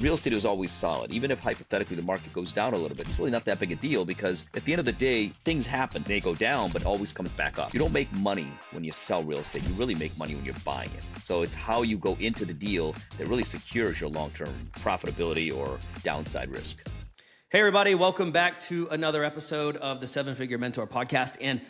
real estate is always solid. Even if hypothetically the market goes down a little bit, it's really not that big a deal because at the end of the day, things happen. They go down, but always comes back up. You don't make money when you sell real estate. You really make money when you're buying it. So it's how you go into the deal that really secures your long-term profitability or downside risk. Hey, everybody, welcome back to another episode of the Seven Figure Mentor podcast. And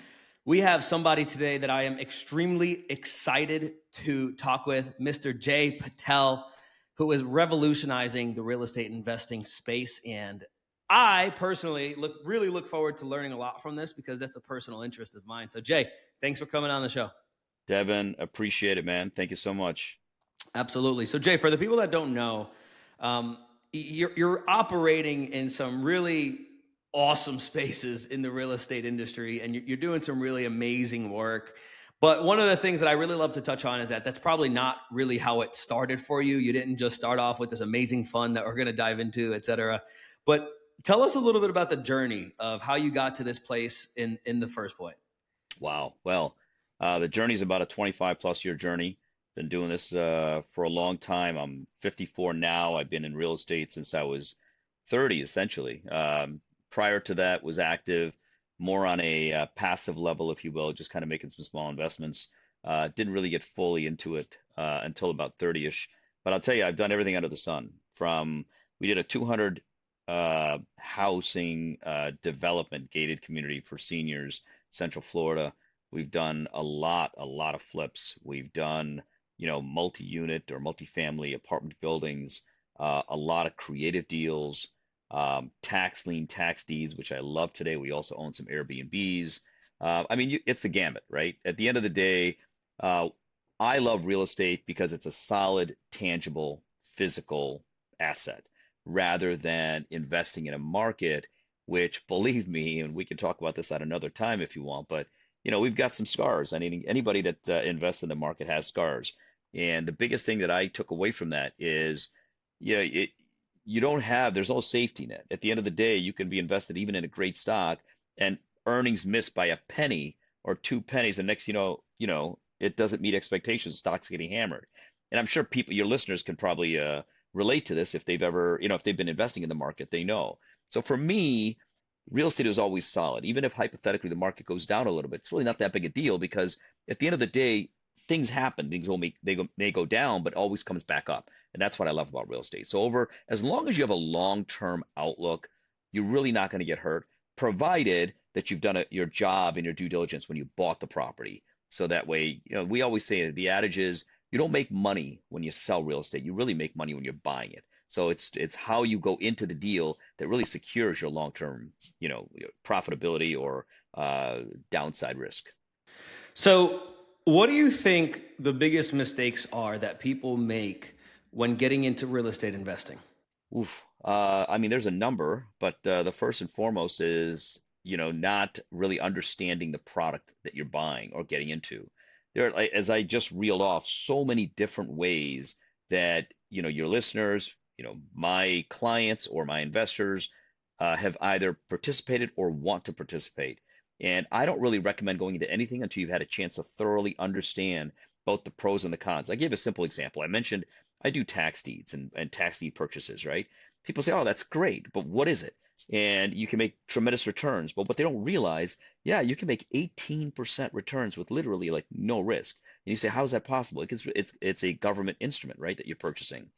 we have somebody today that I am extremely excited to talk with, Mr. Jay Patel, who is revolutionizing the real estate investing space. And I personally really look forward to learning a lot from this because that's a personal interest of mine. So, Jay, thanks for coming on the show. Devin, appreciate it, man. Thank you so much. Absolutely. So, Jay, for the people that don't know, you're operating in some really awesome spaces in the real estate industry, and you're doing some really amazing work. But one of the things that I really love to touch on is that that's probably not really how it started for you. You didn't just start off with this amazing fund that we're going to dive into, et cetera. But tell us a little bit about the journey of how you got to this place in the first point. Wow. Well, the journey is about a 25 plus year journey. Been doing this for a long time. I'm 54 now. I've been in real estate since I was 30, essentially. Prior to that, was active more on a passive level, if you will, just kind of making some small investments. Didn't really get fully into it until about 30-ish. But I'll tell you, I've done everything under the sun. We did a 200 housing development gated community for seniors, Central Florida. We've done a lot of flips. We've done, multi-unit or multifamily apartment buildings, a lot of creative deals, tax lien, tax deeds, which I love today. We also own some Airbnbs. It's the gamut, right? At the end of the day, I love real estate because it's a solid, tangible, physical asset rather than investing in a market, which, believe me, and we can talk about this at another time if you want, but we've got some scars. I mean, anybody that invests in the market has scars. And the biggest thing that I took away from that is, you don't have, there's no safety net. At the end of the day, you can be invested even in a great stock and earnings missed by a penny or 2 pennies. And next, it doesn't meet expectations. Stock's getting hammered. And I'm sure people, your listeners can probably relate to this if they've ever, if they've been investing in the market, they know. So for me, real estate is always solid. Even if hypothetically the market goes down a little bit, it's really not that big a deal because at the end of the day, things happen. They go down, but always comes back up. And that's what I love about real estate. So as long as you have a long-term outlook, you're really not going to get hurt, provided that you've done your job and your due diligence when you bought the property. So that way, we always say the adage is you don't make money when you sell real estate. You really make money when you're buying it. So it's how you go into the deal that really secures your long-term, profitability or downside risk. So, what do you think the biggest mistakes are that people make when getting into real estate investing? Oof. There's a number, but the first and foremost is, not really understanding the product that you're buying or getting into. There are, as I just reeled off, so many different ways that, your listeners, my clients or my investors have either participated or want to participate. And I don't really recommend going into anything until you've had a chance to thoroughly understand both the pros and the cons. I gave a simple example. I mentioned I do tax deeds and tax deed purchases, right? People say, oh, that's great, but what is it? And you can make tremendous returns. But what they don't realize, yeah, you can make 18% returns with literally like no risk. And you say, how is that possible? Because it's a government instrument, right, that you're purchasing.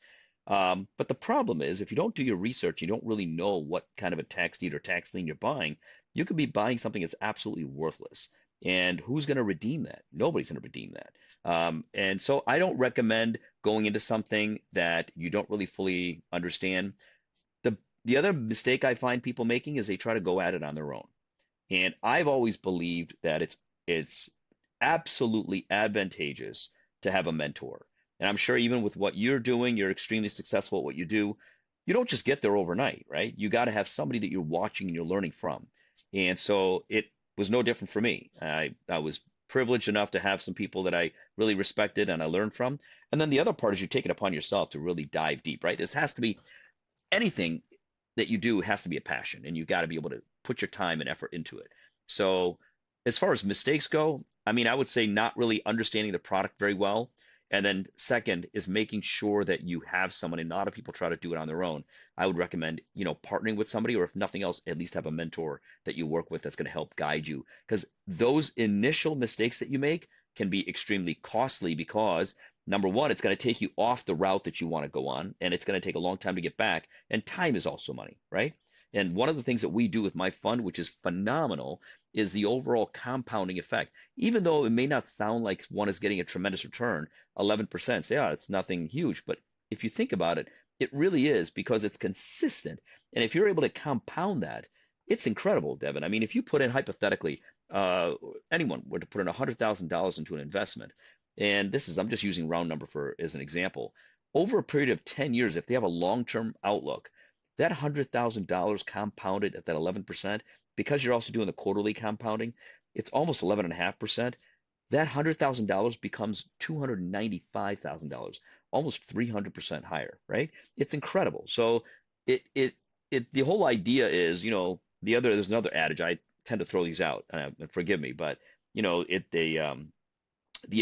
But the problem is, if you don't do your research, you don't really know what kind of a tax deed or tax lien you're buying, you could be buying something that's absolutely worthless. And who's going to redeem that? Nobody's going to redeem that. And so I don't recommend going into something that you don't really fully understand. The other mistake I find people making is they try to go at it on their own. And I've always believed that it's absolutely advantageous to have a mentor. And I'm sure even with what you're doing, you're extremely successful at what you do. You don't just get there overnight, right? You got to have somebody that you're watching and you're learning from. And so it was no different for me. I was privileged enough to have some people that I really respected and I learned from. And then the other part is you take it upon yourself to really dive deep, right? This has to be anything that you do has to be a passion, and you got to be able to put your time and effort into it. So as far as mistakes go, I would say not really understanding the product very well. And then second is making sure that you have someone, and a lot of people try to do it on their own. I would recommend, partnering with somebody, or if nothing else, at least have a mentor that you work with that's going to help guide you. Because those initial mistakes that you make can be extremely costly because number one, it's going to take you off the route that you want to go on, and it's going to take a long time to get back. And time is also money, right? And one of the things that we do with my fund, which is phenomenal, is the overall compounding effect. Even though it may not sound like one is getting a tremendous return, 11%, yeah, it's nothing huge. But if you think about it, it really is because it's consistent. And if you're able to compound that, it's incredible, Devin. I mean, if you put in hypothetically, uh, anyone were to put in $100,000 into an investment, and I'm just using round number for as an example, over a period of 10 years, if they have a long-term outlook, that $100,000 compounded at that 11%, because you're also doing the quarterly compounding, it's almost 11.5%. That $100,000 becomes $295,000, almost 300% higher, right? It's incredible. So the whole idea is, there's another adage. I tend to throw these out, and forgive me, but the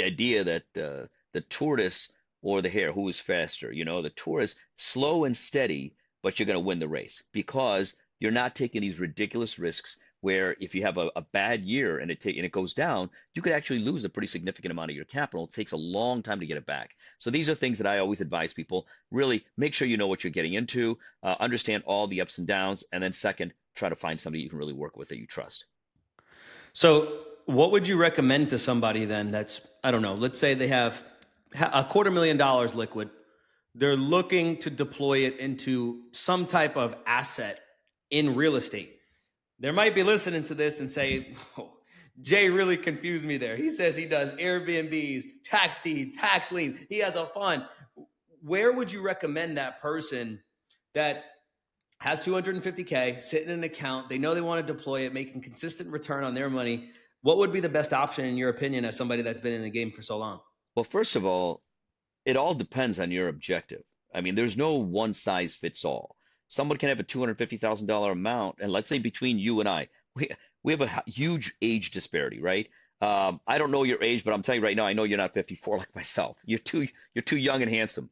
idea that the tortoise or the hare, who is faster? The tortoise, slow and steady, but you're going to win the race because you're not taking these ridiculous risks where if you have a bad year and it goes down, you could actually lose a pretty significant amount of your capital. It takes a long time to get it back. So these are things that I always advise people. Really make sure you know what you're getting into, understand all the ups and downs, and then second, try to find somebody you can really work with that you trust. So, what would you recommend to somebody then that's, I don't know, let's say they have a $250,000 liquid. They're looking to deploy it into some type of asset in real estate. They might be listening to this and say, oh, Jay really confused me there. He says he does Airbnbs, tax deed, tax liens. He has a fund. Where would you recommend that person that has 250K sitting in an account? They know they want to deploy it, making consistent return on their money. What would be the best option in your opinion as somebody that's been in the game for so long? Well, first of all, it all depends on your objective. I mean, there's no one size fits all. Someone can have a $250,000 amount, and let's say between you and I, we have a huge age disparity, right? I don't know your age, but I'm telling you right now, I know you're not 54 like myself. You're too young and handsome.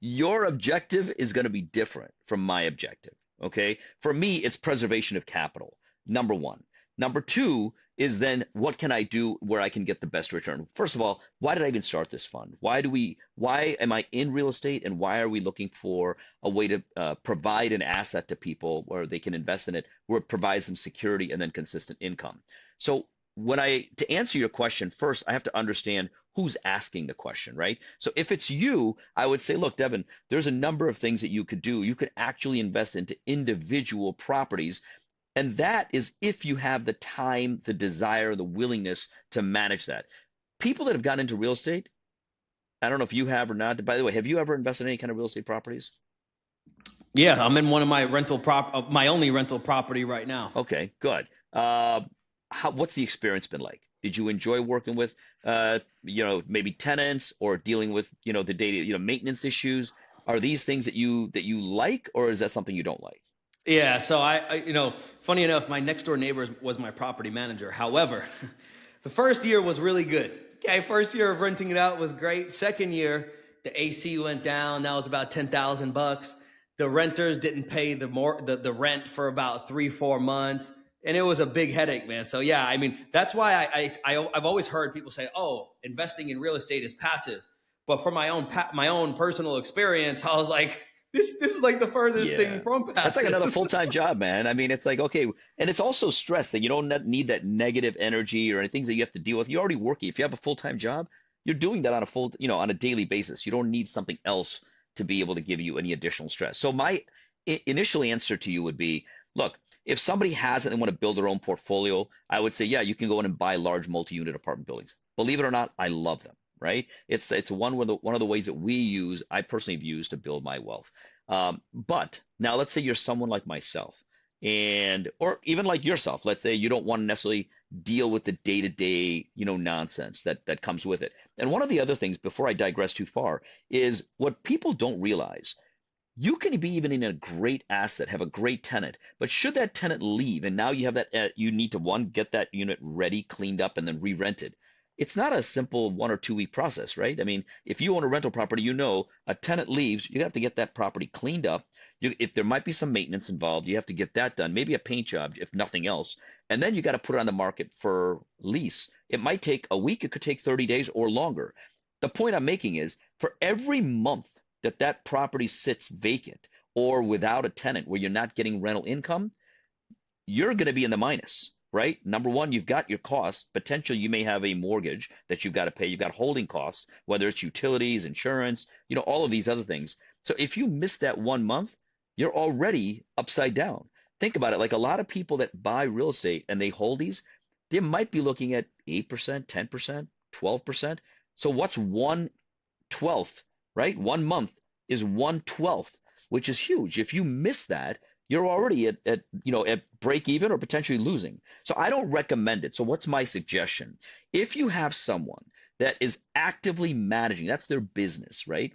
Your objective is going to be different from my objective. Okay, for me, it's preservation of capital. Number one. Number two is then what can I do where I can get the best return? First of all, why did I even start this fund? Why am I in real estate, and why are we looking for a way to provide an asset to people where they can invest in it, where it provides them security and then consistent income? So to answer your question, first, I have to understand who's asking the question, right? So if it's you, I would say, look, Devin, there's a number of things that you could do. You could actually invest into individual properties, and that is if you have the time, the desire, the willingness to manage that. People that have gotten into real estate, I don't know if you have or not. By the way, have you ever invested in any kind of real estate properties? Yeah, I'm in one of my my only rental property right now. Okay, good. What's the experience been like? Did you enjoy working with, maybe tenants or dealing with, the daily, maintenance issues? Are these things that you like, or is that something you don't like? Yeah, so funny enough, my next door neighbor was my property manager. However, the first year was really good. Okay, first year of renting it out was great. Second year, the AC went down. That was about $10,000. The renters didn't pay the rent for about 3-4 months, and it was a big headache, man. So yeah, I mean that's why I've always heard people say, "Oh, investing in real estate is passive," but from my own personal experience, I was like, this is like the furthest thing Yeah. from That's like another passive. full-time job, man. I mean, it's like, okay, and it's also stress that you don't need that negative energy or any things that you have to deal with. You're already working. If you have a full-time job, you're doing that on a daily basis. You don't need something else to be able to give you any additional stress. So my initial answer to you would be, look, if somebody has it and want to build their own portfolio, I would say, yeah, you can go in and buy large multi-unit apartment buildings. Believe it or not, I love them, right? It's one of the ways that I personally have used to build my wealth. But now let's say you're someone like myself, or even like yourself. Let's say you don't want to necessarily deal with the day-to-day, nonsense that comes with it. And one of the other things, before I digress too far, is what people don't realize. You can be even in a great asset, have a great tenant, but should that tenant leave, and now you have that, you need to, one, get that unit ready, cleaned up, and then re-rented. it's not a simple 1 or 2 week process, right? I mean, if you own a rental property, you know a tenant leaves, you have to get that property cleaned up. If there might be some maintenance involved, you have to get that done, maybe a paint job, if nothing else. And then you got to put it on the market for lease. It might take a week, it could take 30 days or longer. The point I'm making is for every month that that property sits vacant or without a tenant where you're not getting rental income, you're going to be in the minus, right? Number one, you've got your costs. Potentially, you may have a mortgage that you've got to pay. You've got holding costs, whether it's utilities, insurance, all of these other things. So if you miss that 1 month, you're already upside down. Think about it. Like a lot of people that buy real estate and they hold these, they might be looking at 8%, 10%, 12%. So what's 1/12, right? 1 month is 1/12, which is huge. If you miss that, you're already at break even or potentially losing. So I don't recommend it. So what's my suggestion? If you have someone that is actively managing, that's their business, right?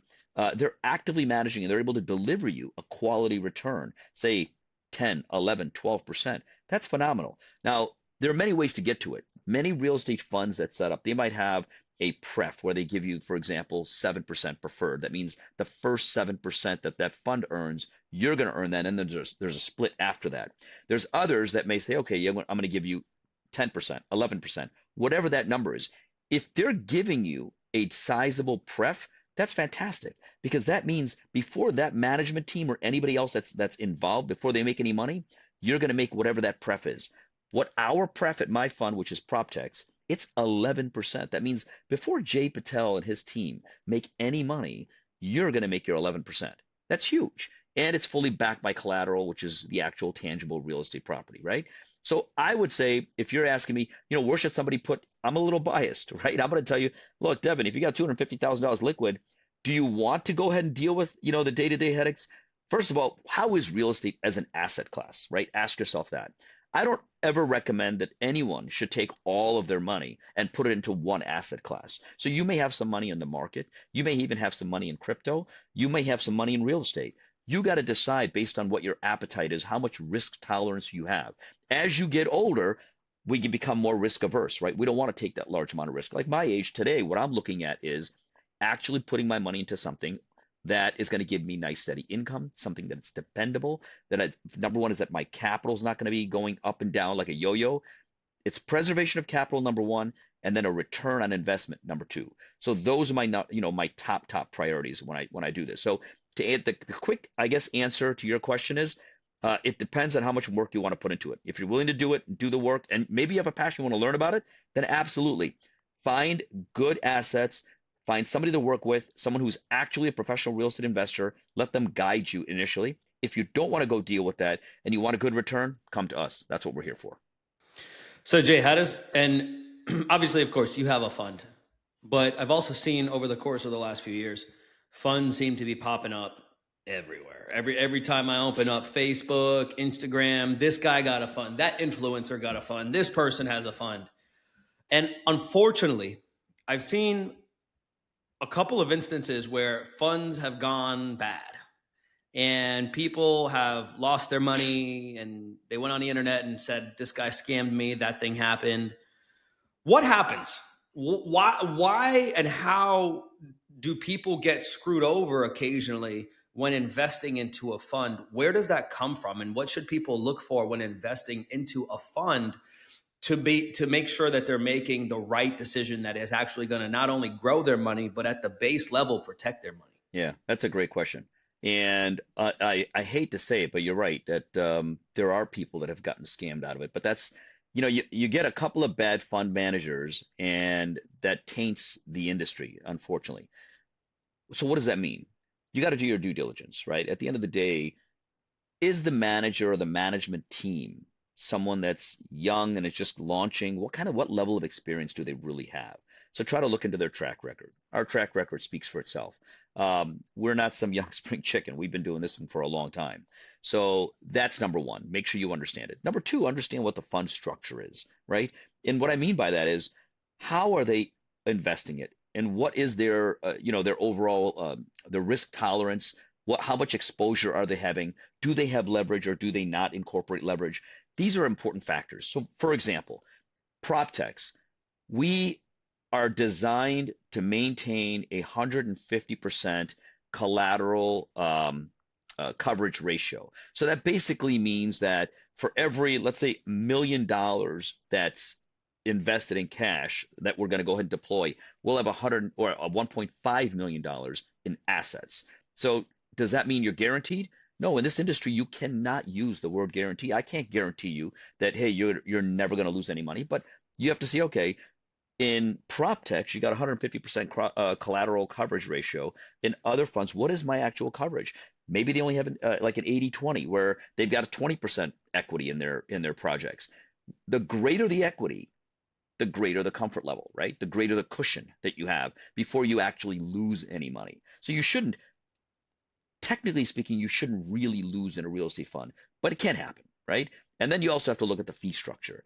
They're actively managing and they're able to deliver you a quality return, say 10, 11, 12%. That's phenomenal. Now, there are many ways to get to it. Many real estate funds that set up, they might have a pref where they give you, for example, 7% preferred. That means the first 7% that that fund earns, you're going to earn that, and then there's a split after that. There's others that may say, okay, yeah, I'm going to give you 10%, 11%, whatever that number is. If they're giving you a sizable pref, that's fantastic because that means before that management team or anybody else that's involved, before they make any money, you're going to make whatever that pref is. What our pref at my fund, which is PropTex, it's 11%. That means before Jay Patel and his team make any money, you're going to make your 11%. That's huge. And it's fully backed by collateral, which is the actual tangible real estate property, right? So I would say, if you're asking me, where should somebody put, I'm a little biased, right? I'm going to tell you, look, Devin, if you got $250,000 liquid, do you want to go ahead and deal with, the day-to-day headaches? First of all, how is real estate as an asset class, right? Ask yourself that. I don't ever recommend that anyone should take all of their money and put it into one asset class. So you may have some money in the market. You may even have some money in crypto. You may have some money in real estate. You got to decide based on what your appetite is, how much risk tolerance you have. As you get older, we can become more risk averse, right? We don't want to take that large amount of risk. Like my age today, what I'm looking at is actually putting my money into something that is going to give me nice steady income, something that's dependable. Number one is that my capital is not going to be going up and down like a yo-yo. It's preservation of capital, number one, and then a return on investment, number two. So those are my top priorities when I do this. So to add the quick, I guess, answer to your question is, it depends on how much work you want to put into it. If you're willing to do it, do the work, and maybe you have a passion, you want to learn about it, then absolutely find good assets. Find somebody to work with, someone who's actually a professional real estate investor. Let them guide you initially. If you don't want to go deal with that and you want a good return, come to us. That's what we're here for. So Jay, and obviously, of course, you have a fund, but I've also seen over the course of the last few years, funds seem to be popping up everywhere. Every time I open up Facebook, Instagram, this guy got a fund, that influencer got a fund, this person has a fund. And unfortunately, I've seen a couple of instances where funds have gone bad and people have lost their money and they went on the internet and said, this guy scammed me, that thing happened. What happens? Why and how do people get screwed over occasionally when investing into a fund? Where does that come from? And what should people look for when investing into a fund to make sure that they're making the right decision that is actually going to not only grow their money, but at the base level, protect their money? Yeah, that's a great question. And I hate to say it, but you're right that there are people that have gotten scammed out of it. But that's, you get a couple of bad fund managers and that taints the industry, unfortunately. So what does that mean? You got to do your due diligence, right? At the end of the day, is the manager or the management team someone that's young and is just launching? What level of experience do they really have? So try to look into their track record. Our track record speaks for itself. We're not some young spring chicken. We've been doing this for a long time. So that's number one. Make sure you understand it. Number two, understand what the fund structure is, right? And what I mean by that is, how are they investing it? And what is their overall the risk tolerance? How much exposure are they having? Do they have leverage or do they not incorporate leverage? These are important factors. So, for example, PropTex, we are designed to maintain 150% collateral coverage ratio. So that basically means that for every, let's say, $1 million that's invested in cash that we're going to go ahead and deploy, we'll have 100 or $1.5 million in assets. So does that mean you're guaranteed? No, in this industry, you cannot use the word guarantee. I can't guarantee you that, hey, you're never going to lose any money, but you have to see, okay, in prop techs, you got 150% collateral coverage ratio. In other funds, what is my actual coverage? Maybe they only have like an 80-20 where they've got a 20% equity in their projects. The greater the equity, the greater the comfort level, right? The greater the cushion that you have before you actually lose any money. So you shouldn't, technically speaking, you shouldn't really lose in a real estate fund, but it can happen, right? And then you also have to look at the fee structure.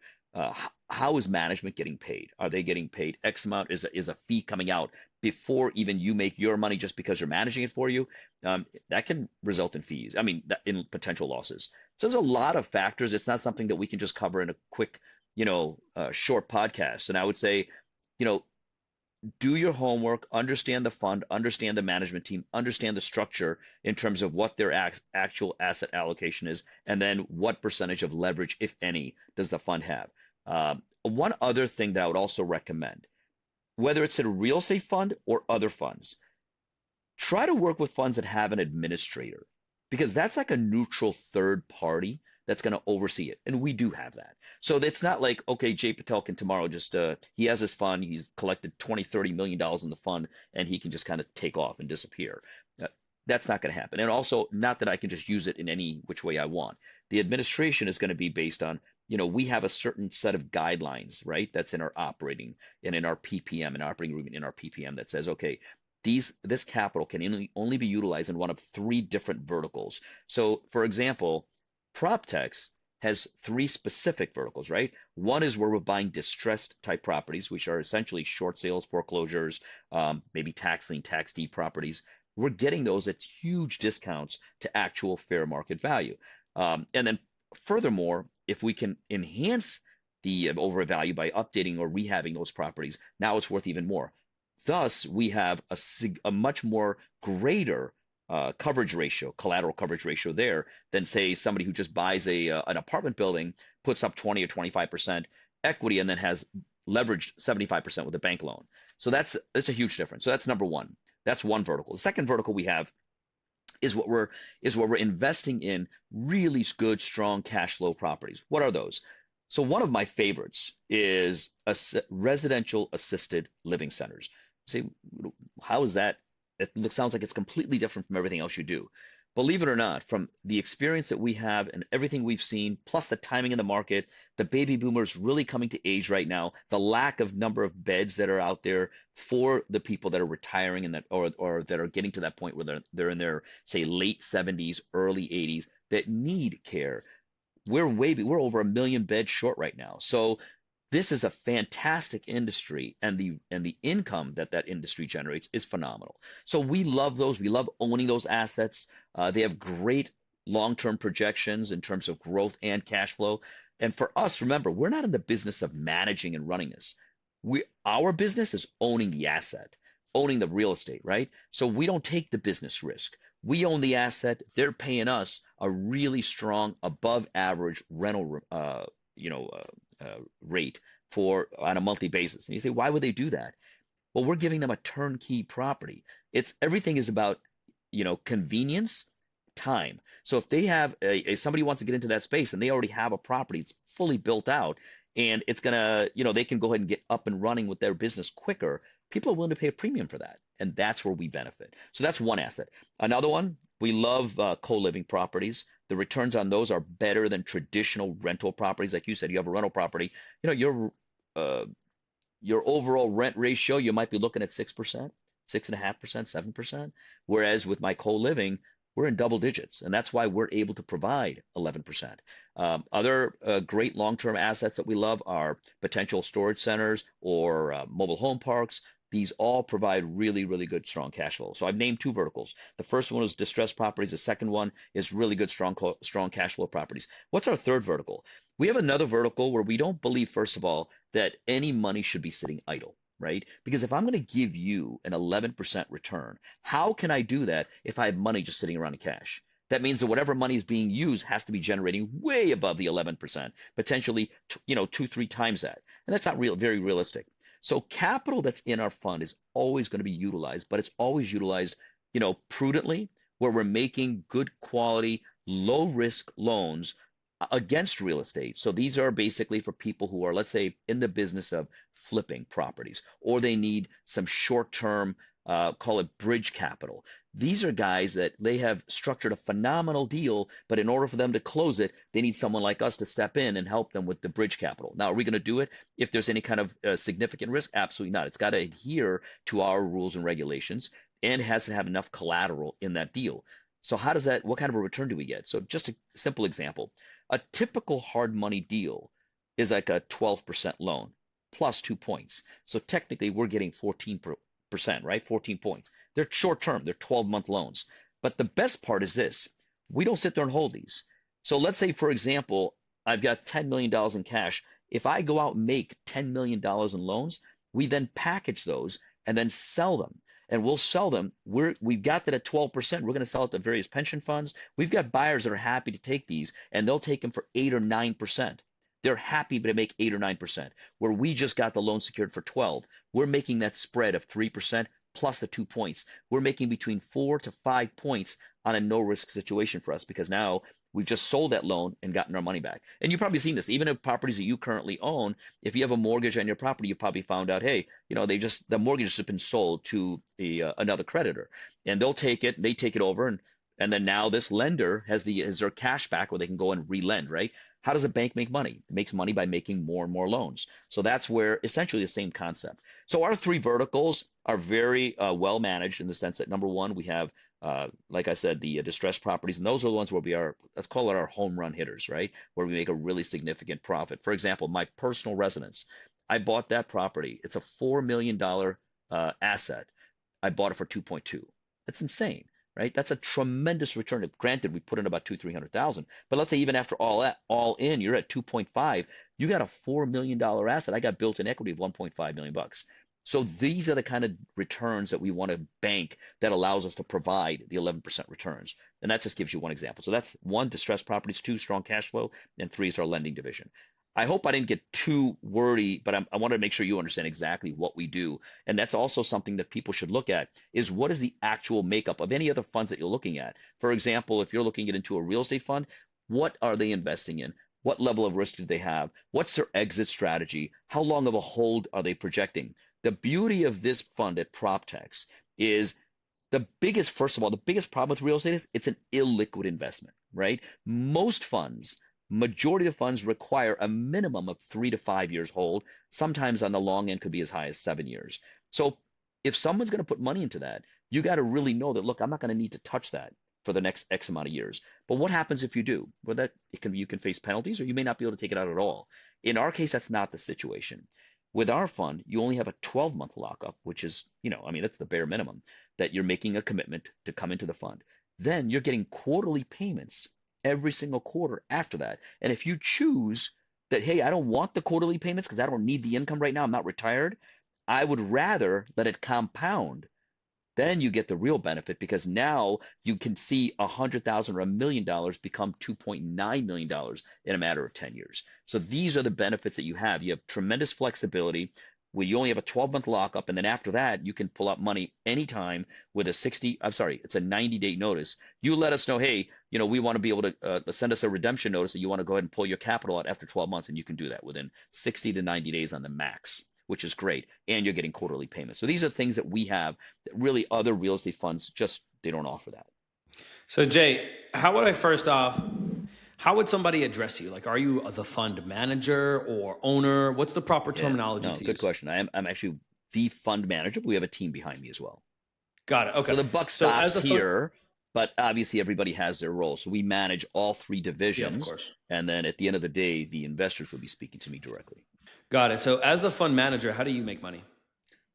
How is management getting paid? Are they getting paid X amount? Is a fee coming out before even you make your money just because you're managing it for you? That can result in fees. I mean, in potential losses. So there's a lot of factors. It's not something that we can just cover in a quick, short podcast. And I would say, you know, do your homework, understand the fund, understand the management team, understand the structure in terms of what their actual asset allocation is, and then what percentage of leverage, if any, does the fund have. One other thing that I would also recommend, whether it's a real estate fund or other funds, try to work with funds that have an administrator because that's like a neutral third party that's going to oversee it. And we do have that. So it's not like, okay, Jay Patel can tomorrow just, he has his fund, he's collected 20, $30 million in the fund, and he can just kind of take off and disappear. Uh, that's not going to happen. And also, not that I can just use it in any which way I want. The administration is going to be based on, we have a certain set of guidelines, right? That's in our operating and in our PPM, and operating agreement in our PPM that says, okay, this capital can only be utilized in one of three different verticals. So, for example, PropTex has three specific verticals, right? One is where we're buying distressed type properties, which are essentially short sales, foreclosures, maybe tax lien, tax deed properties. We're getting those at huge discounts to actual fair market value. And then furthermore, if we can enhance the overall value by updating or rehabbing those properties, now it's worth even more. Thus, we have a much more greater coverage ratio, collateral coverage ratio there than say somebody who just buys an apartment building, puts up 20 or 25% equity, and then has leveraged 75% with a bank loan. So that's a huge difference. So that's number one. That's one vertical. The second vertical we have is what we're investing in really good, strong cash flow properties. What are those? So one of my favorites is residential assisted living centers. Say, how is that? Sounds like it's completely different from everything else you do. Believe it or not, from the experience that we have and everything we've seen, plus the timing in the market, the baby boomers really coming to age right now, the lack of number of beds that are out there for the people that are retiring and that or that are getting to that point where they're in their, say, late 70s, early 80s that need care. We're over 1 million beds short right now. So this is a fantastic industry, and the income that industry generates is phenomenal. So we love those. We love owning those assets. They have great long-term projections in terms of growth and cash flow. And for us, remember, we're not in the business of managing and running this. Our business is owning the asset, owning the real estate, right? So we don't take the business risk. We own the asset. They're paying us a really strong, above average rental, rate for on a monthly basis. And you say, why would they do that? Well, we're giving them a turnkey property. It's everything is about, convenience, time. So if they have somebody wants to get into that space and they already have a property, it's fully built out, and it's gonna, they can go ahead and get up and running with their business quicker. People are willing to pay a premium for that, and that's where we benefit. So that's one asset. Another one, we love co-living properties. The returns on those are better than traditional rental properties. Like you said, you have a rental property, uh, your overall rent ratio, you might be looking at 6%, 6.5%, 7%. Whereas with my co-living, we're in double digits, and that's why we're able to provide 11%. Other great long-term assets that we love are potential storage centers or mobile home parks. These all provide really, really good, strong cash flow. So I've named two verticals. The first one is distressed properties. The second one is really good, strong cash flow properties. What's our third vertical? We have another vertical where we don't believe, first of all, that any money should be sitting idle. right? Because if I'm going to give you an 11% return, how can I do that if I have money just sitting around in cash? That means that whatever money is being used has to be generating way above the 11%, potentially, two, three times that. And that's not very realistic. So capital that's in our fund is always going to be utilized, but it's always utilized, prudently, where we're making good quality, low risk loans against real estate. So these are basically for people who are, let's say, in the business of flipping properties, or they need some short-term, call it bridge capital. These are guys that they have structured a phenomenal deal, but in order for them to close it, they need someone like us to step in and help them with the bridge capital. Now, are we going to do it if there's any kind of significant risk? Absolutely not. It's got to adhere to our rules and regulations and has to have enough collateral in that deal. So how does that, what kind of a return do we get? So just a simple example. A typical hard money deal is like a 12% loan plus 2 points. So technically we're getting 14%, right? 14 points. They're short term, they're 12-month loans. But the best part is this: we don't sit there and hold these. So let's say, for example, I've got $10 million in cash. If I go out and make $10 million in loans, we then package those and then sell them. And we'll sell them. We've got that at 12%. We're going to sell it to various pension funds. We've got buyers that are happy to take these, and they'll take them for 8 or 9%. They're happy to make 8 or 9%, where we just got the loan secured for 12. We're making that spread of 3% plus the 2 points. We're making between 4 to 5 points on a no risk situation for us, because now we've just sold that loan and gotten our money back. And you've probably seen this, even in properties that you currently own. If you have a mortgage on your property, you probably found out, hey, the mortgage has been sold to another creditor, and they take it over, and then now this lender has their cash back where they can go and relend, right? How does a bank make money? It makes money by making more and more loans. So that's where essentially the same concept. So our three verticals are very well managed, in the sense that, number one, we have, like I said, the distressed properties, and those are the ones where we are, let's call it our home run hitters, right? Where we make a really significant profit. For example, my personal residence, I bought that property. It's a $4 million asset. I bought it for 2.2. That's insane, right? That's a tremendous return. Granted, we put in about 300,000, but let's say even after all in, you're at 2.5. You got a $4 million asset. I got built-in equity of 1.5 million bucks. So these are the kind of returns that we want to bank, that allows us to provide the 11% returns. And that just gives you one example. So that's one, distressed properties; two, strong cash flow; and three is our lending division. I hope I didn't get too wordy, but I wanted to make sure you understand exactly what we do. And that's also something that people should look at, is what is the actual makeup of any other funds that you're looking at. For example, if you're looking into a real estate fund, what are they investing in? What level of risk do they have? What's their exit strategy? How long of a hold are they projecting? The beauty of this fund at PropTex is, first of all, the biggest problem with real estate is it's an illiquid investment, right? Majority of funds require a minimum of 3 to 5 years hold. Sometimes on the long end could be as high as 7 years. So if someone's going to put money into that, you got to really know that, look, I'm not going to need to touch that for the next X amount of years. But what happens if you do? Well, you can face penalties, or you may not be able to take it out at all. In our case, that's not the situation. With our fund, you only have a 12-month lockup, which is, that's the bare minimum, that you're making a commitment to come into the fund. Then you're getting quarterly payments every single quarter after that. And if you choose that, hey, I don't want the quarterly payments because I don't need the income right now, I'm not retired, I would rather let it compound. Then you get the real benefit, because now you can see $100,000 or $1 million become $2.9 million in a matter of 10 years. So these are the benefits that you have. You have tremendous flexibility, where you only have a 12-month lockup, and then after that, you can pull out money anytime with it's a 90-day notice. You let us know, hey, we want to be able to send us a redemption notice, and you want to go ahead and pull your capital out after 12 months, and you can do that within 60 to 90 days on the max, which is great. And you're getting quarterly payments. So these are things that we have that really other real estate funds they don't offer that. So Jay, how would somebody address you? Like, are you the fund manager or owner? What's the proper Yeah, terminology no, to good use? question. I'm actually the fund manager, but we have a team behind me as well. Got it. So Okay. the buck So as stops the fund, here, but obviously everybody has their role. So we manage all three yeah, of divisions, course. and then at the end of the day, the investors will be speaking to me directly. Got it. So as the fund manager, how do you make money?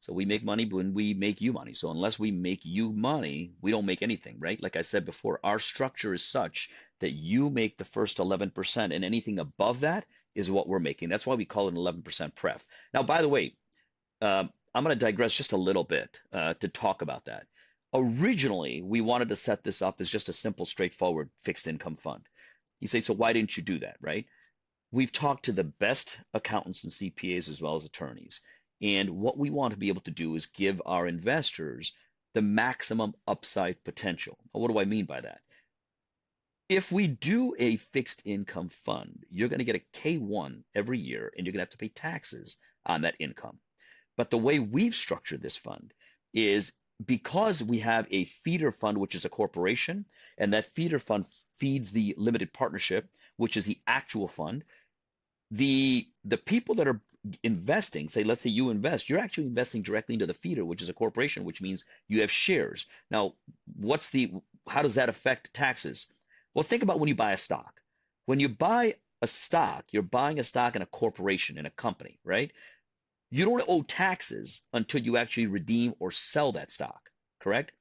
So we make money when we make you money. So unless we make you money, we don't make anything, right? Like I said before, our structure is such that you make the first 11%, and anything above that is what we're making. That's why we call it an 11% pref. Now, by the way, on I'm going to digress just a little bit to talk about that. Originally, we wanted to set this up as just a simple, straightforward fixed income fund. You say, so why didn't you do that, right? We've talked to the best accountants and CPAs as well as attorneys. And what we want to be able to do is give our investors the maximum upside potential. What do I mean by that? If we do a fixed income fund, you're going to get a K1 every year and you're going to have to pay taxes on that income. But the way we've structured this fund is because we have a feeder fund, which is a corporation, and that feeder fund feeds the limited partnership, which is the actual fund. The people that are investing, say, let's say you invest, you're actually investing directly into the feeder, which is a corporation, which means you have shares. Now, how does that affect taxes? Well, think about when you buy a stock. When you buy a stock, you're buying a stock in a corporation, in a company, right? You don't owe taxes until you actually redeem or sell that stock, correct?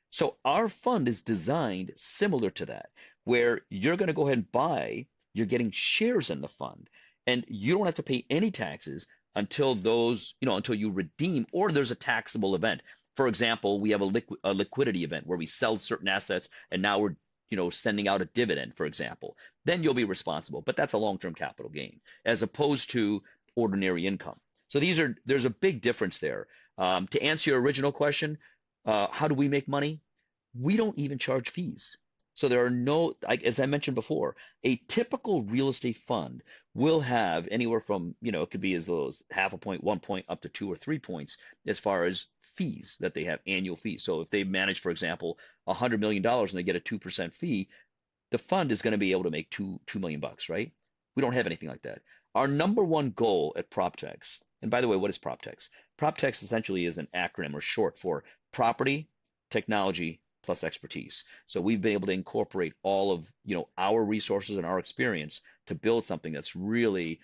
So our fund is designed similar to that, where you're going to go ahead and buy, you're getting shares in the fund, and you don't have to pay any taxes until until you redeem or there's a taxable event. For example, we have a liquidity event where we sell certain assets and now we're sending out a dividend, for example. Then you'll be responsible, but that's a long-term capital gain as opposed to ordinary income. So there's a big difference there. To answer your original question, how do we make money? We don't even charge fees. So there are no, as I mentioned before, a typical real estate fund will have anywhere from, it could be as low as half a point, 1 point, up to 2 or 3 points as far as fees that they have, annual fees. So if they manage, for example, $100 million and they get a 2% fee, the fund is going to be able to make $2 million, right? We don't have anything like that. Our number one goal at PropTex, and by the way, what is PropTex? PropTex essentially is an acronym or short for property, technology, plus expertise. So we've been able to incorporate all of our resources and our experience to build something that's really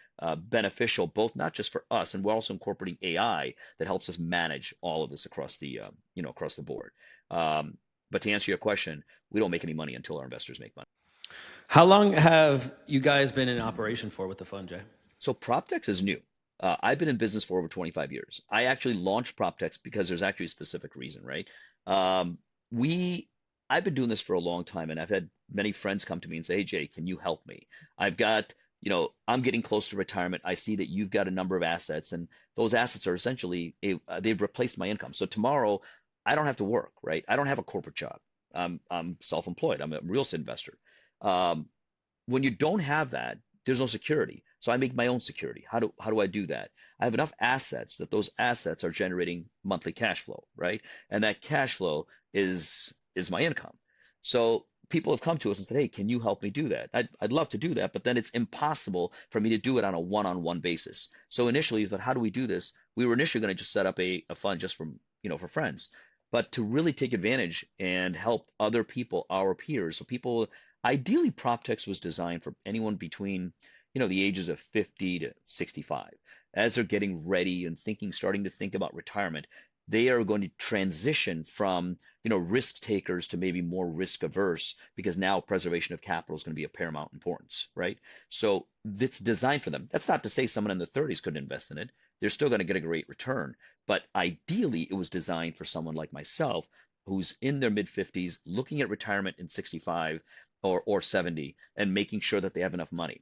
beneficial, both not just for us, and we're also incorporating AI that helps us manage all of this across the across the board. But to answer your question, we don't make any money until our investors make money. How long have you guys been in operation for with the fund, Jay? So PropTex is new. I've been in business for over 25 years. I actually launched PropTex because there's actually a specific reason, right? Um, we, I've been doing this for a long time, and I've had many friends come to me and say, "Hey, Jay, can you help me? I've got, I'm getting close to retirement. I see that you've got a number of assets, and those assets are essentially they've replaced my income. So tomorrow, I don't have to work, right? I don't have a corporate job. I'm self-employed. I'm a real estate investor. Um, when you don't have that, there's no security. So I make my own security. How do I do that? I have enough assets that those assets are generating monthly cash flow, right? And that cash flow is my income. So people have come to us and said, "Hey, can you help me do that?" I'd love to do that, but then it's impossible for me to do it on a one-on-one basis. So initially, we thought, how do we do this? We were initially going to just set up a fund just for friends, but to really take advantage and help other people, our peers. So people, ideally, PropTex was designed for anyone between, the ages of 50 to 65. As they're getting ready and starting to think about retirement, they are going to transition from, risk takers to maybe more risk averse because now preservation of capital is going to be of paramount importance, right? So it's designed for them. That's not to say someone in the 30s couldn't invest in it. They're still going to get a great return. But ideally, it was designed for someone like myself who's in their mid 50s, looking at retirement in 65 or 70 and making sure that they have enough money.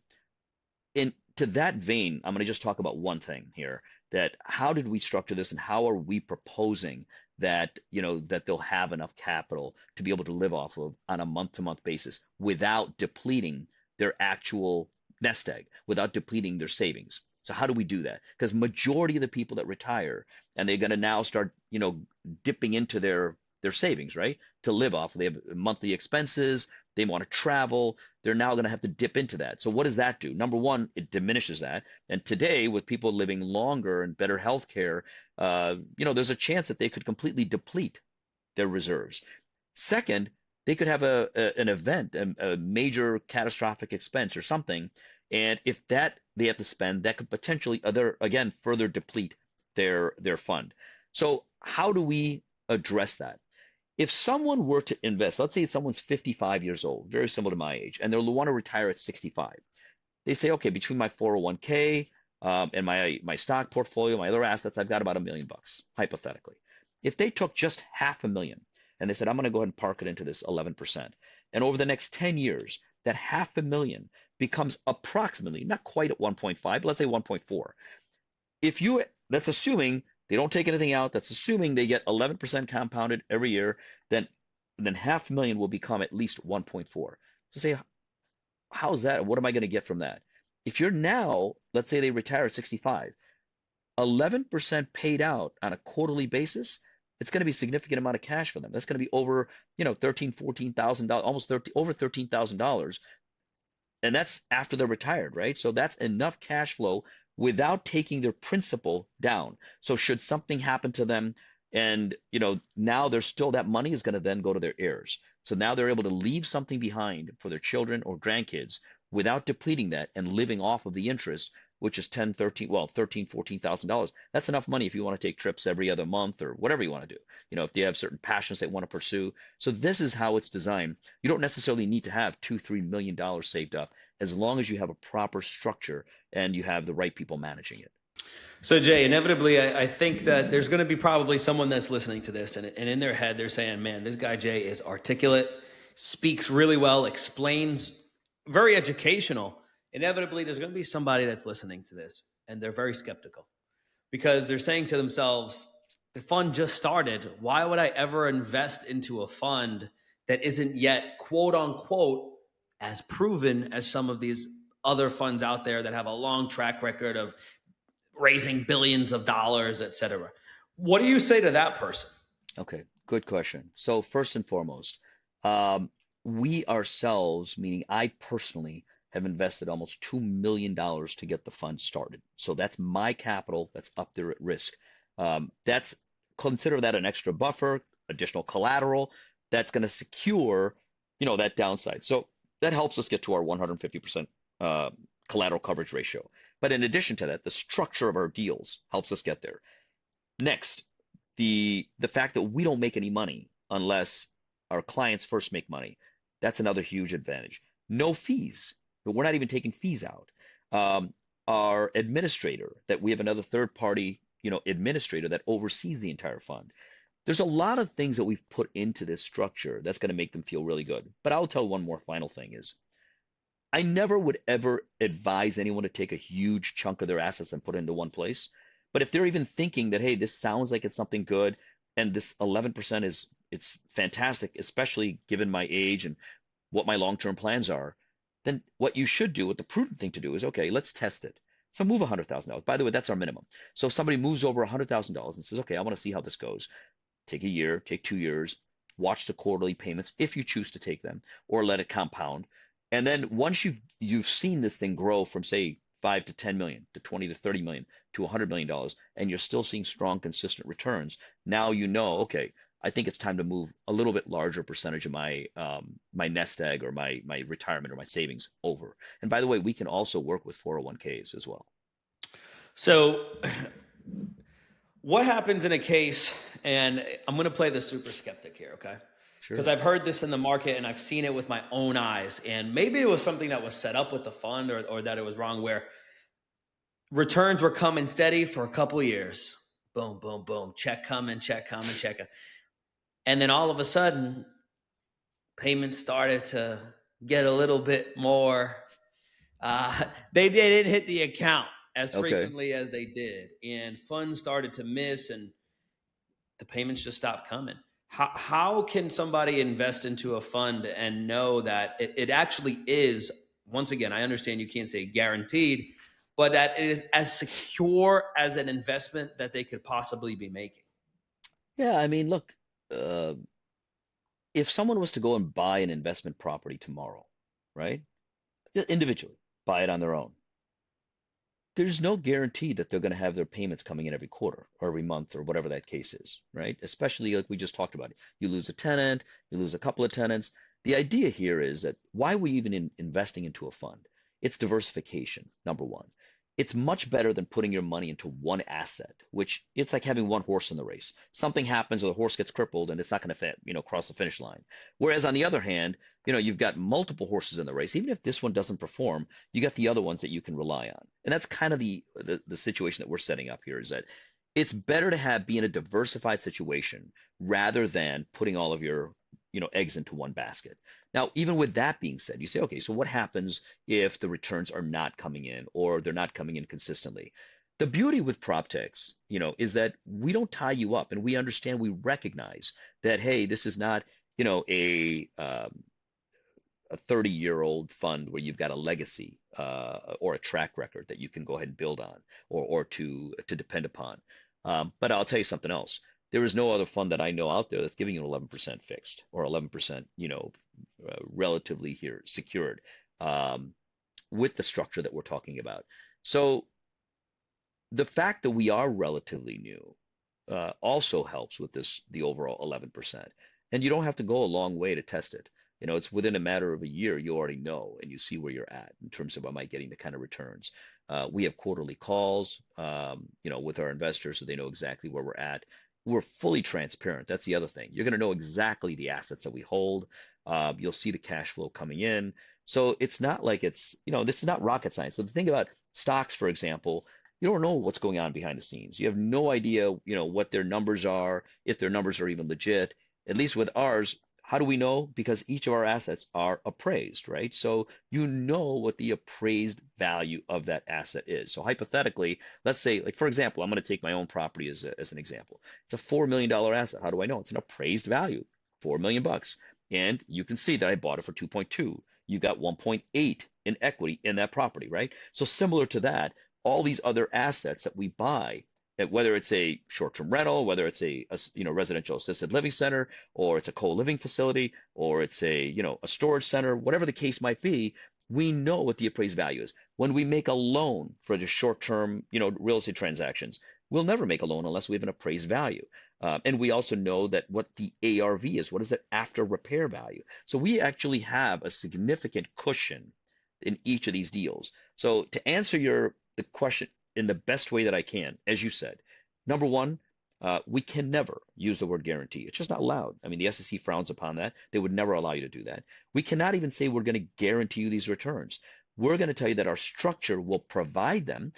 And to that vein, I'm going to just talk about one thing here, that how did we structure this and how are we proposing that, that they'll have enough capital to be able to live off of on a month-to-month basis without depleting their actual nest egg, without depleting their savings. So how do we do that? Because majority of the people that retire and they're going to now start, dipping into their savings, right? To live off. They have monthly expenses. They want to travel. They're now going to have to dip into that. So what does that do? Number one, it diminishes that. And today, with people living longer and better health care, there's a chance that they could completely deplete their reserves. Second, they could have an event, a major catastrophic expense or something. And if that they have to spend, that could potentially again further deplete their fund. So how do we address that? If someone were to invest, let's say someone's 55 years old, very similar to my age, and they'll want to retire at 65. They say, okay, between my 401k, and my stock portfolio, my other assets, I've got about $1 million, hypothetically. If they took just 500,000 and they said, I'm going to go ahead and park it into this 11%, and over the next 10 years, that 500,000 becomes approximately, not quite at 1.5, but let's say 1.4. If you, that's assuming they don't take anything out, that's assuming they get 11% compounded every year, then 500,000 will become at least 1.4. So say, how's that? What am I going to get from that? If you're now, let's say they retire at 65, 11% paid out on a quarterly basis, it's going to be a significant amount of cash for them. That's going to be over, 13, $14,000, almost 30, over $13,000. And that's after they're retired, right? So that's enough cash flow without taking their principal down. So should something happen to them, and now there's still, that money is going to then go to their heirs. So now they're able to leave something behind for their children or grandkids without depleting that and living off of the interest, which is 10, 13, well, 13, $14,000. That's enough money if you want to take trips every other month or whatever you want to do. If you have certain passions they want to pursue. So this is how it's designed. You don't necessarily need to have $2, $3 million saved up, as long as you have a proper structure and you have the right people managing it. So, Jay, inevitably, I think that there's going to be probably someone that's listening to this, and in their head, they're saying, man, this guy, Jay, is articulate, speaks really well, explains, very educational. Inevitably, there's going to be somebody that's listening to this, and they're very skeptical because they're saying to themselves, the fund just started. Why would I ever invest into a fund that isn't yet, quote unquote, as proven as some of these other funds out there that have a long track record of raising billions of dollars, et cetera? What do you say to that person? Okay, good question. So first and foremost, um, we ourselves, meaning I personally, have invested almost $2 million to get the fund started. So that's my capital that's up there at risk. That's, consider that an extra buffer, additional collateral that's going to secure, that downside. So that helps us get to our 150% collateral coverage ratio. But in addition to that, the structure of our deals helps us get there. Next, the fact that we don't make any money unless our clients first make money. That's another huge advantage. No fees, but we're not even taking fees out. Our administrator, that we have another third party, administrator that oversees the entire fund. There's a lot of things that we've put into this structure that's going to make them feel really good. But I'll tell one more final thing is, I never would ever advise anyone to take a huge chunk of their assets and put it into one place. But if they're even thinking that, hey, this sounds like it's something good, and this 11% it's fantastic, especially given my age and what my long-term plans are, then what you should do, what the prudent thing to do is, okay, let's test it. So move $100,000. By the way, that's our minimum. So if somebody moves over $100,000 and says, okay, I want to see how this goes, take a year, take 2 years, watch the quarterly payments if you choose to take them, or let it compound. And then once you've seen this thing grow from, say, 5 to 10 million to 20 to 30 million to $100 million, and you're still seeing strong, consistent returns, now okay, I think it's time to move a little bit larger percentage of my nest egg or my retirement or my savings over. And by the way, we can also work with 401ks as well. So, what happens in a case, and I'm going to play the super skeptic here, okay? Because Sure. I've heard this in the market and I've seen it with my own eyes. And maybe it was something that was set up with the fund, or that it was wrong, where returns were coming steady for a couple of years. Boom, boom, boom. Check coming, check coming, check coming. And then all of a sudden, payments started to get a little bit more. They didn't hit the account as Okay. frequently as they did. And funds started to miss, and the payments just stopped coming. How can somebody invest into a fund and know that it actually is, once again, I understand you can't say guaranteed, but that it is as secure as an investment that they could possibly be making? Yeah, I mean, look, uh, if someone was to go and buy an investment property tomorrow, right? Just individually, buy it on their own. There's no guarantee that they're going to have their payments coming in every quarter or every month or whatever that case is, right? Especially like we just talked about it. You lose a tenant, you lose a couple of tenants. The idea here is that why are we even investing into a fund? It's diversification, number one. it's much better than putting your money into one asset, which it's like having one horse in the race. Something happens or the horse gets crippled and it's not going to cross the finish line. Whereas on the other hand, you've got multiple horses in the race. Even if this one doesn't perform, you got the other ones that you can rely on. And that's kind of the situation that we're setting up here, is that it's better to be in a diversified situation rather than putting all of your, eggs into one basket. Now, even with that being said, you say, okay, so what happens if the returns are not coming in or they're not coming in consistently? The beauty with prop techs, is that we don't tie you up, and we understand, we recognize that, hey, this is not, a 30-year-old fund where you've got a legacy or a track record that you can go ahead and build on, or to depend upon. But I'll tell you something else. There is no other fund that I know out there that's giving you 11% fixed or 11%, relatively here secured, with the structure that we're talking about. So the fact that we are relatively new also helps with the overall 11%. And you don't have to go a long way to test it. It's within a matter of a year, you already know and you see where you're at in terms of, am I getting the kind of returns? We have quarterly calls, with our investors so they know exactly where we're at. We're fully transparent. That's the other thing. You're going to know exactly the assets that we hold. You'll see the cash flow coming in. So it's not like this is not rocket science. So the thing about stocks, for example, you don't know what's going on behind the scenes. You have no idea, what their numbers are, if their numbers are even legit. At least with ours, how do we know? Because each of our assets are appraised, right? So you know what the appraised value of that asset is. So hypothetically, let's say, like for example, I'm going to take my own property as an example. It's a $4 million asset. How do I know? It's an appraised value, 4 million bucks, and you can see that I bought it for 2.2. You got 1.8 in equity in that property, right? So similar to that, all these other assets that we buy, whether it's a short-term rental, whether it's a residential assisted living center, or it's a co-living facility, or it's a storage center, whatever the case might be, we know what the appraised value is. When we make a loan for the short-term, real estate transactions, we'll never make a loan unless we have an appraised value. And we also know that what the ARV is, what is that after repair value? So we actually have a significant cushion in each of these deals. So to answer the question in the best way that I can, as you said, number one, we can never use the word guarantee. It's just not allowed. I mean, the SEC frowns upon that. They would never allow you to do that. We cannot even say we're going to guarantee you these returns. We're going to tell you that our structure will provide them,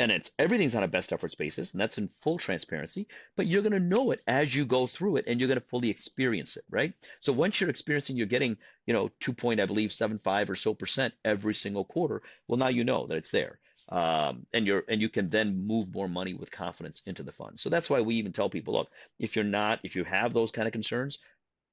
and everything's on a best efforts basis, and that's in full transparency, but you're going to know it as you go through it, and you're going to fully experience it, right? So once you're experiencing, you're getting, 2.75 or so percent every single quarter. Well, now you know that it's there. And you can then move more money with confidence into the fund. So that's why we even tell people, look, if you have those kind of concerns,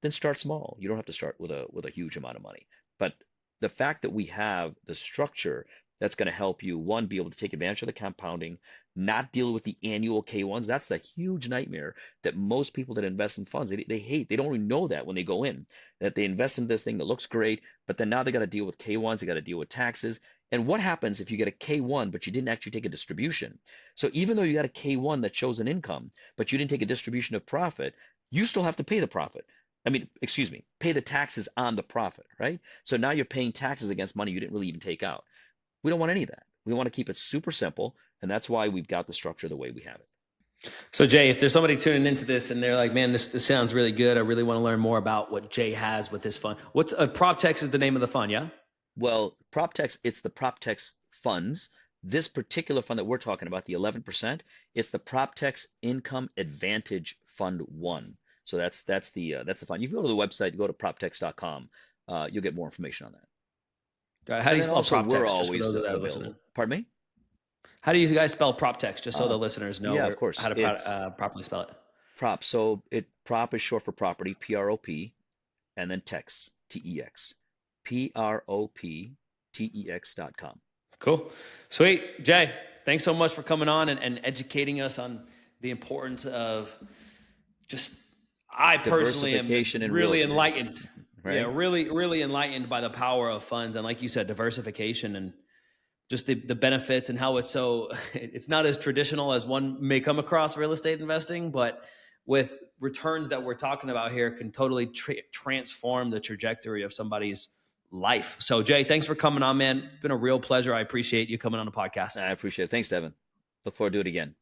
then start small. You don't have to start with a huge amount of money. But the fact that we have the structure that's going to help you, one, be able to take advantage of the compounding, not deal with the annual K1s. That's a huge nightmare that most people that invest in funds, they hate. They don't even know that when they go in, that they invest in this thing that looks great, but then now they got to deal with K1s, they got to deal with taxes. And what happens if you get a K1, but you didn't actually take a distribution? So even though you got a K1 that shows an income, but you didn't take a distribution of profit, you still have to pay the profit. Pay the taxes on the profit, right? So now you're paying taxes against money you didn't really even take out. We don't want any of that. We want to keep it super simple, and that's why we've got the structure the way we have it. So Jay, if there's somebody tuning into this and they're like, man, this sounds really good, I really want to learn more about what Jay has with this fund. What's PropTex is the name of the fund, yeah? Well, PropTex, it's the PropTex funds. This particular fund that we're talking about, the 11%, it's the PropTex Income Advantage Fund 1. So that's the fund. You can go to the website, you go to proptex.com, you'll get more information on that. How do you And then spell also we're PropTex, just for always those that are available. listening? Pardon me? How do you guys spell PropTex, just so the listeners know Yeah, of course. how to It's properly spell it? prop. So prop is short for property, PROP, and then tex, TEX. PROPTEX.com. Cool. Sweet. Jay, thanks so much for coming on and educating us on the importance of I personally am Diversification in real really estate, enlightened. Yeah, right? really, really enlightened by the power of funds. And like you said, diversification and just the benefits and how it's not as traditional as one may come across real estate investing, but with returns that we're talking about here can totally transform the trajectory of somebody's life. So Jay, thanks for coming on, man. It's been a real pleasure. I appreciate you coming on the podcast. I appreciate it. Thanks, Devin. Look forward to it again.